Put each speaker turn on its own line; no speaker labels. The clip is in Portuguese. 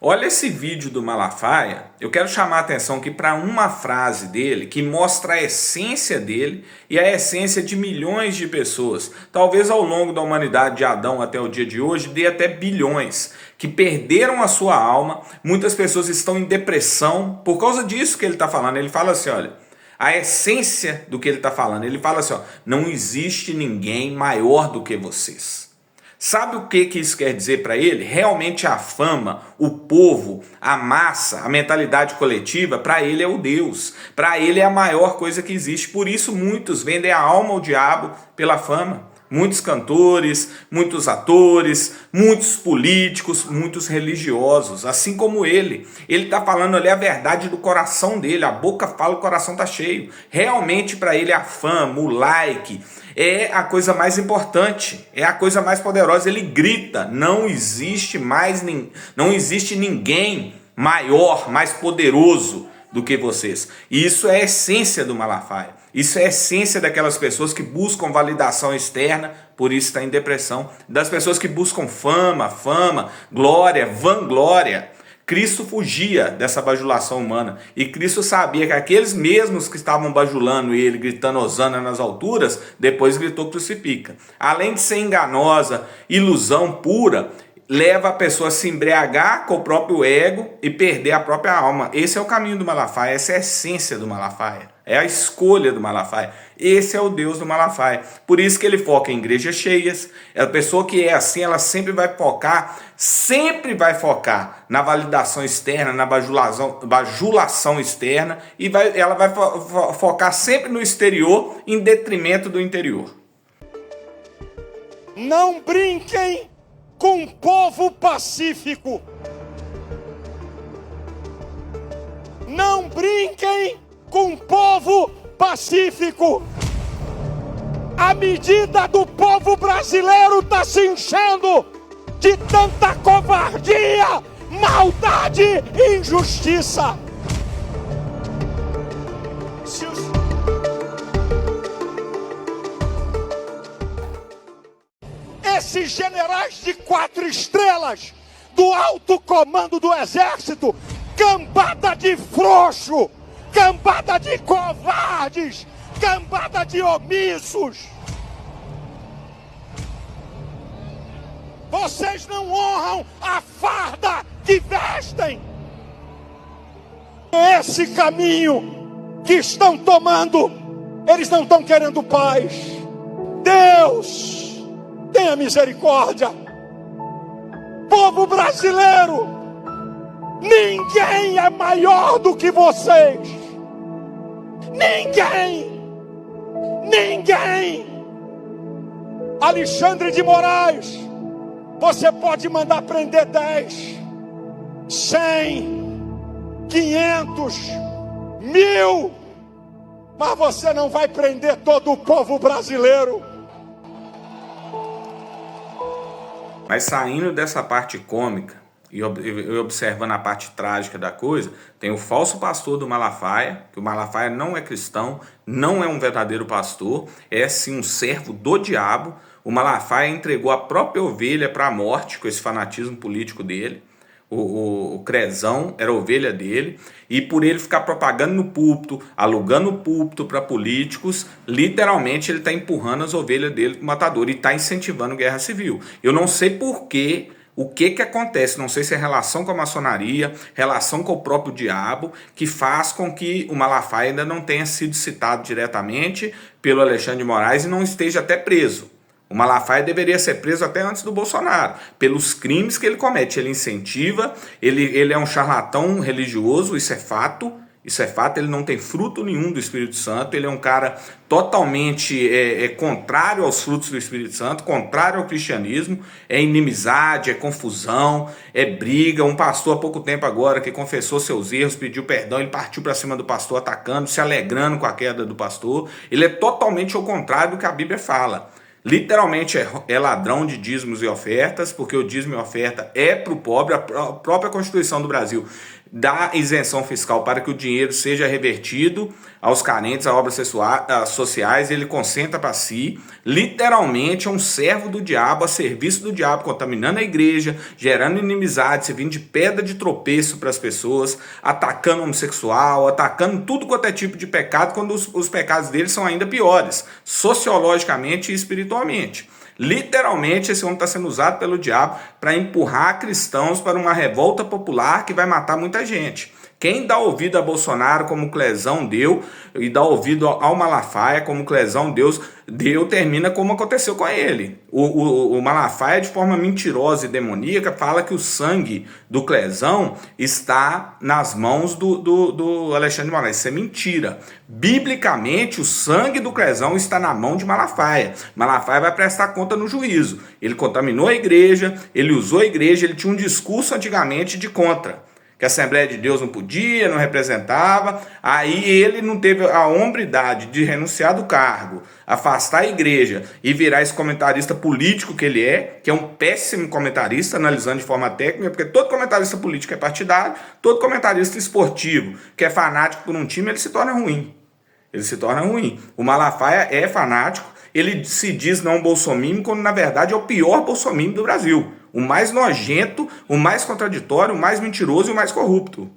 Olha esse vídeo do Malafaia, eu quero chamar a atenção aqui para uma frase dele que mostra a essência dele e a essência de milhões de pessoas. Talvez ao longo da humanidade de Adão até o dia de hoje dê até bilhões que perderam a sua alma. Muitas pessoas estão em depressão por causa disso que ele está falando. Ele fala assim, olha, a essência do que ele está falando. Ele fala assim, ó, não existe ninguém maior do que vocês. Sabe o que isso quer dizer para ele? Realmente a fama, o povo, a massa, a mentalidade coletiva, para ele é o Deus. Para ele é a maior coisa que existe. Por isso muitos vendem a alma ao diabo pela fama. Muitos cantores, muitos atores, muitos políticos, muitos religiosos, assim como ele. Ele está falando ali a verdade do coração dele, a boca fala, o coração está cheio. Realmente para ele a fama, o like, é a coisa mais importante, é a coisa mais poderosa. Ele grita, não existe ninguém maior, mais poderoso do que vocês. E isso é a essência do Malafaia. Isso é a essência daquelas pessoas que buscam validação externa, por isso está em depressão. Das pessoas que buscam fama, glória, vanglória. Cristo fugia dessa bajulação humana. E Cristo sabia que aqueles mesmos que estavam bajulando ele, gritando hosana nas alturas, depois gritou crucifica. Além de ser enganosa, ilusão pura, leva a pessoa a se embriagar com o próprio ego e perder a própria alma. Esse é o caminho do Malafaia, essa é a essência do Malafaia, é a escolha do Malafaia. Esse é o Deus do Malafaia. Por isso que ele foca em igrejas cheias. A pessoa que é assim, ela sempre vai focar na validação externa, na bajulação externa, e ela vai focar sempre no exterior em detrimento do interior.
Não brinquem com um povo pacífico. Não brinquem com um povo pacífico. A medida do povo brasileiro está se enchendo de tanta covardia, maldade e injustiça. Esses generais de 4 estrelas do alto comando do exército, cambada de frouxo, cambada de covardes, cambada de omissos. Vocês não honram a farda que vestem. Esse caminho que estão tomando, eles não estão querendo paz. Deus, tenha misericórdia. Povo brasileiro, ninguém é maior do que vocês. Ninguém. Alexandre de Moraes, você pode mandar prender 10, 100, 500, 1000, mas você não vai prender todo o povo brasileiro.
Mas saindo dessa parte cômica e observando a parte trágica da coisa, tem o falso pastor do Malafaia, que o Malafaia não é cristão, não é um verdadeiro pastor, é sim um servo do diabo. O Malafaia entregou a própria ovelha para a morte com esse fanatismo político dele. O Crezão era a ovelha dele, e por ele ficar propagando no púlpito, alugando o púlpito para políticos, literalmente ele está empurrando as ovelhas dele para o matador e está incentivando guerra civil. Eu não sei porquê, o que acontece, não sei se é relação com a maçonaria, relação com o próprio diabo, que faz com que o Malafaia ainda não tenha sido citado diretamente pelo Alexandre de Moraes e não esteja até preso. O Malafaia deveria ser preso até antes do Bolsonaro, pelos crimes que ele comete. Ele incentiva, ele é um charlatão religioso, isso é fato, ele não tem fruto nenhum do Espírito Santo, ele é um cara totalmente contrário aos frutos do Espírito Santo, contrário ao cristianismo, é inimizade, é confusão, é briga. Um pastor há pouco tempo agora que confessou seus erros, pediu perdão, ele partiu para cima do pastor atacando, se alegrando com a queda do pastor. Ele é totalmente ao contrário do que a Bíblia fala. Literalmente é ladrão de dízimos e ofertas, porque o dízimo e oferta é para o pobre. A própria Constituição do Brasil dá isenção fiscal para que o dinheiro seja revertido aos carentes, a obras sociais, ele concentra para si. Literalmente é um servo do diabo, a serviço do diabo, contaminando a igreja, gerando inimizade, servindo de pedra de tropeço para as pessoas, atacando o homossexual, atacando tudo quanto é tipo de pecado, quando os pecados dele são ainda piores, sociologicamente e espiritualmente. Literalmente, esse homem está sendo usado pelo diabo para empurrar cristãos para uma revolta popular que vai matar muita gente. Quem dá ouvido a Bolsonaro, como o Clezão deu, e dá ouvido ao Malafaia, como o Clezão deu, termina como aconteceu com ele. O Malafaia, de forma mentirosa e demoníaca, fala que o sangue do Clezão está nas mãos do Alexandre de Moraes. Isso é mentira. Biblicamente, o sangue do Clezão está na mão de Malafaia. Malafaia vai prestar conta no juízo. Ele contaminou a igreja, ele usou a igreja, ele tinha um discurso antigamente de contra, que a Assembleia de Deus não podia, não representava. Aí ele não teve a hombridade de renunciar do cargo, afastar a igreja e virar esse comentarista político que ele é, que é um péssimo comentarista, analisando de forma técnica, porque todo comentarista político é partidário, todo comentarista esportivo que é fanático por um time, ele se torna ruim. Ele se torna ruim. O Malafaia é fanático, ele se diz não bolsominion, quando na verdade é o pior bolsominion do Brasil. O mais nojento, o mais contraditório, o mais mentiroso e o mais corrupto.